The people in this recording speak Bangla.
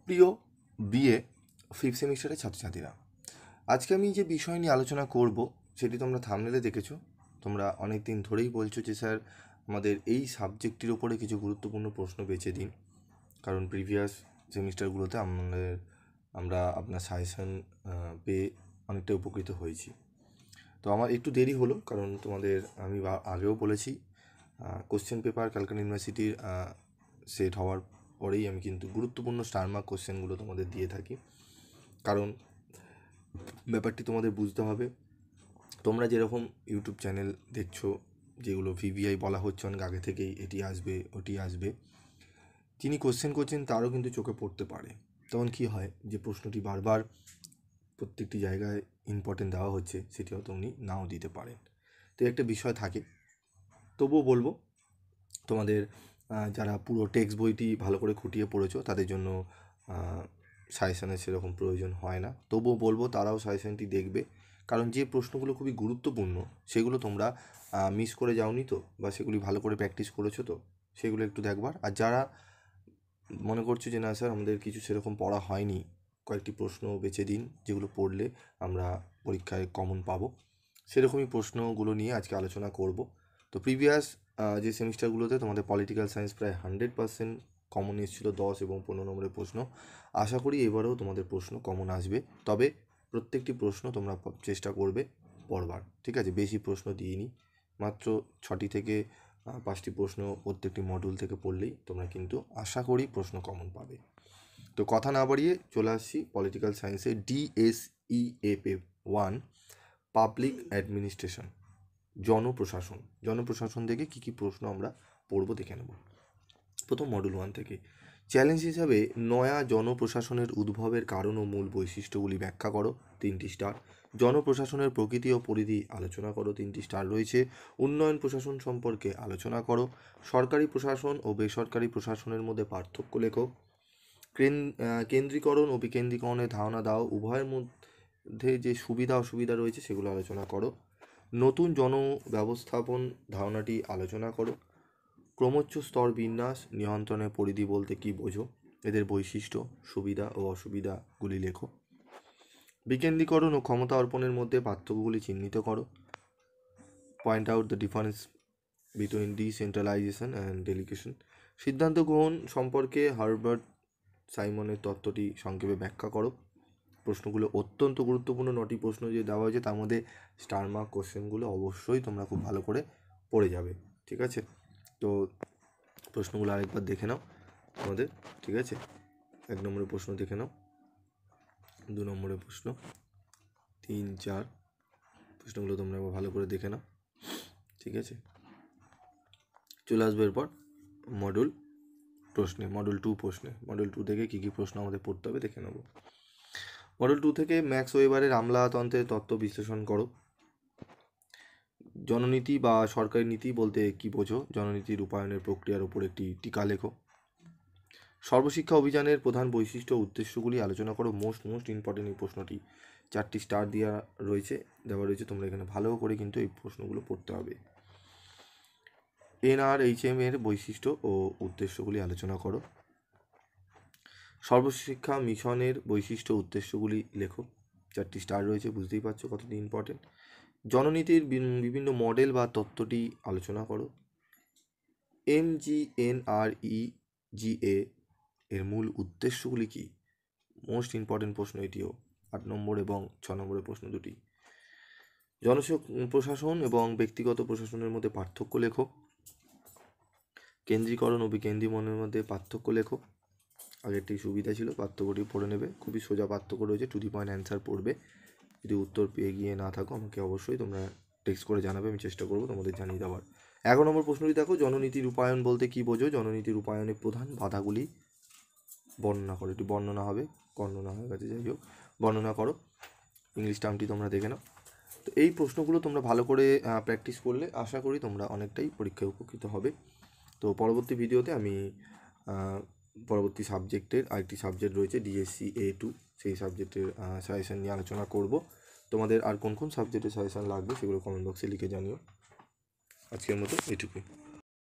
প্রিয় বিএ ফিফথ সেমিস্টারের ছাত্রছাত্রীরা, আজকে আমি যে বিষয় নিয়ে আলোচনা করব সেটি তোমরা থাম্বনেলে দেখেছো। তোমরা অনেক দিন ধরেই বলছো যে স্যার আমাদের এই সাবজেক্টটির ওপরে কিছু গুরুত্বপূর্ণ প্রশ্ন বেছে দিন, কারণ প্রিভিয়াস সেমিস্টারগুলোতে আমরা আপনার সাজেশন পেয়ে অনেকটা উপকৃত হয়েছি। তো আমার একটু দেরি হলো, কারণ তোমাদের আমি আগেও বলেছি কোশ্চেন পেপার ক্যালকাটা ইউনিভার্সিটির সেট হওয়ার পরেই আমি কিন্তু গুরুত্বপূর্ণ স্টার মার্ক কোশ্চেনগুলো তোমাদের দিয়ে থাকি। কারণ ব্যাপারটি তোমাদের বুঝতে হবে, তোমরা যেরকম ইউটিউব চ্যানেল দেখছো যেগুলো ভিভিআই বলা হচ্ছে অনেক আগে থেকেই, এটি আসবে ওটি আসবে, যিনি কোশ্চেন করছেন তারও কিন্তু চোখে পড়তে পারে। তখন কি হয় যে প্রশ্নটি বারবার প্রত্যেকটি জায়গায় ইম্পর্টেন্ট দেওয়া হচ্ছে, সেটি হয়তো উনি নাও দিতে পারেন। তো একটা বিষয় থাকে, তবুও বলবো তোমাদের যারা পুরো টেক্সট বইটি ভালো করে খুঁটিয়ে পড়েছো তাদের জন্য সাজেশনের সেরকম প্রয়োজন হয় না। তবুও বলবো তারাও সাজেশনটি দেখবে, কারণ যে প্রশ্নগুলো খুবই গুরুত্বপূর্ণ সেগুলো তোমরা মিস করে যাওনি তো, বা সেগুলি ভালো করে প্র্যাকটিস করেছো তো, সেগুলো একটু দেখবার। আর যারা মনে করছো যে না স্যার আমাদের কিছু সেরকম পড়া হয়নি, কয়েকটি প্রশ্ন বেছে দিন যেগুলো পড়লে আমরা পরীক্ষায় কমন পাবো, সেরকমই প্রশ্নগুলো নিয়ে আজকে আলোচনা করব। তো প্রিভিয়াস যে সেমিস্টারগুলোতে তোমাদের পলিটিক্যাল সায়েন্স প্রায় 100% কমন এসেছিল, 10 এবং 15 নম্বরের প্রশ্ন। আশা করি এবারেও তোমাদের প্রশ্ন কমন আসবে, তবে প্রত্যেকটি প্রশ্ন তোমরা চেষ্টা করবে পড়বার, ঠিক আছে? বেশি প্রশ্ন দিইনি, মাত্র 6টি থেকে 5টি প্রশ্ন প্রত্যেকটি মডিউল থেকে পড়লেই তোমরা কিন্তু আশা করি প্রশ্ন কমন পাবে। তো কথা না বাড়িয়ে চলে আসছি পলিটিক্যাল সায়েন্সে DSEAP1 পাবলিক অ্যাডমিনিস্ট্রেশন, জনপ্রশাসন থেকে কী কী প্রশ্ন আমরা পড়ব দেখে নেব। প্রথম মডেল 1 থেকে চ্যালেঞ্জ হিসাবে নয়া জনপ্রশাসনের উদ্ভবের কারণ ও মূল বৈশিষ্ট্যগুলি ব্যাখ্যা করো, 3টি স্টার। জনপ্রশাসনের প্রকৃতি ও পরিধি আলোচনা করো, 3টি স্টার রয়েছে। উন্নয়ন প্রশাসন সম্পর্কে আলোচনা করো। সরকারি প্রশাসন ও বেসরকারি প্রশাসনের মধ্যে পার্থক্য লেখো। কেন্দ্রীকরণ ও বিকেন্দ্রীকরণের ধারণা দাও, উভয়ের মধ্যে যে সুবিধা অসুবিধা রয়েছে সেগুলো আলোচনা করো। নতুন জনব্যবস্থাপন ধারণাটি আলোচনা করো। ক্রমোচ্চ স্তর বিন্যাস নিয়ন্ত্রণের পরিধি বলতে কী বোঝো, এদের বৈশিষ্ট্য সুবিধা ও অসুবিধাগুলি লেখো। বিকেন্দ্রীকরণ ও ক্ষমতা অর্পণের মধ্যে পার্থক্যগুলি চিহ্নিত করো। Point out the difference between decentralisation and delegation. সিদ্ধান্ত গ্রহণ সম্পর্কে হার্বার্ট সাইমনের তত্ত্বটি সংক্ষেপে ব্যাখ্যা করো। প্রশ্নগুলো অত্যন্ত গুরুত্বপূর্ণ, 9টি প্রশ্ন যে দেওয়া হয়েছে তার মধ্যে স্টার মার্ক কোশ্চেনগুলো অবশ্যই তোমরা খুব ভালো করে পড়ে যাবে, ঠিক আছে? তো প্রশ্নগুলো আরেকবার দেখে নাও আমাদের, ঠিক আছে? 1 নম্বরের প্রশ্ন দেখে নাও, 2 নম্বরের প্রশ্ন, 3, 4 প্রশ্নগুলো তোমরা ভালো করে দেখে নাও, ঠিক আছে? চলে আসবে এরপর মডেল 2 প্রশ্নে। মডেল 2 থেকে কী কী প্রশ্ন আমাদের পড়তে হবে দেখে নেব। মডেল 2 থেকে ম্যাক্স ওয়েবারের আমলাতন্ত্রের তত্ত্ব বিশ্লেষণ করো। জননীতি বা সরকারি নীতি বলতে কী বোঝো, জননীতির রূপায়ণের প্রক্রিয়ার উপর একটি টিকা লেখো। সর্বশিক্ষা অভিযানের প্রধান বৈশিষ্ট্য ও উদ্দেশ্যগুলি আলোচনা করো। মোস্ট ইম্পর্টেন্ট এই প্রশ্নটি, 4টি স্টার দেওয়া রয়েছে, তোমরা এখানে ভালো করে কিন্তু এই প্রশ্নগুলো পড়তে হবে। NRHM এর বৈশিষ্ট্য ও উদ্দেশ্যগুলি আলোচনা করো। সর্বশিক্ষা মিশনের বৈশিষ্ট্য উদ্দেশ্যগুলি লেখো, 4টি স্টার রয়েছে, বুঝতেই পারছো কতটি ইম্পর্টেন্ট। জননীতির বিভিন্ন মডেল বা তত্ত্বটি আলোচনা করো। MGNREGA এর মূল উদ্দেশ্যগুলি কী, মোস্ট ইম্পর্টেন্ট প্রশ্ন এটিও, 8 নম্বর এবং 6 নম্বরের প্রশ্ন দুটি। প্রশাসন এবং ব্যক্তিগত প্রশাসনের মধ্যে পার্থক্য লেখো। কেন্দ্রীকরণ ও বিকেন্দ্রীকরণের মধ্যে পার্থক্য লেখো। আগেরটি সুবিধা ছিল, পার্থক্যটি পড়ে নেবে, খুবই সোজা পার্থক্য রয়েছে, টু দি পয়েন্ট অ্যান্সার পড়বে। যদি উত্তর পেয়ে গিয়ে না থাকো আমাকে অবশ্যই তোমরা টেক্সট করে জানাবে, আমি চেষ্টা করবো তোমাদের জানিয়ে দেওয়ার। 11 নম্বর প্রশ্নটি দেখো, জননীতি রূপায়ণ বলতে কী বোঝো, জননীতি রূপায়ণের প্রধান বাধাগুলি বর্ণনা করো। এটি বর্ণনা হবে, বর্ণনা হয়ে গেছে, যাই হোক, বর্ণনা করো। ইংলিশ টার্মটি তোমরা দেখে নাও। তো এই প্রশ্নগুলো তোমরা ভালো করে প্র্যাকটিস করলে আশা করি তোমরা অনেকটাই পরীক্ষায় উপকৃত হবে। তো পরবর্তী ভিডিওতে আমি পরবর্তী সাবজেক্টের আরেকটি সাবজেক্ট রয়েছে DSCA2, সেই সাবজেক্টের সাজেশান নিয়ে আলোচনা করব। তোমাদের আর কোন কোন সাবজেক্টের সাজেশান লাগবে সেগুলো কমেন্ট বক্সে লিখে জানিও। আজকের মতো এইটুকুই।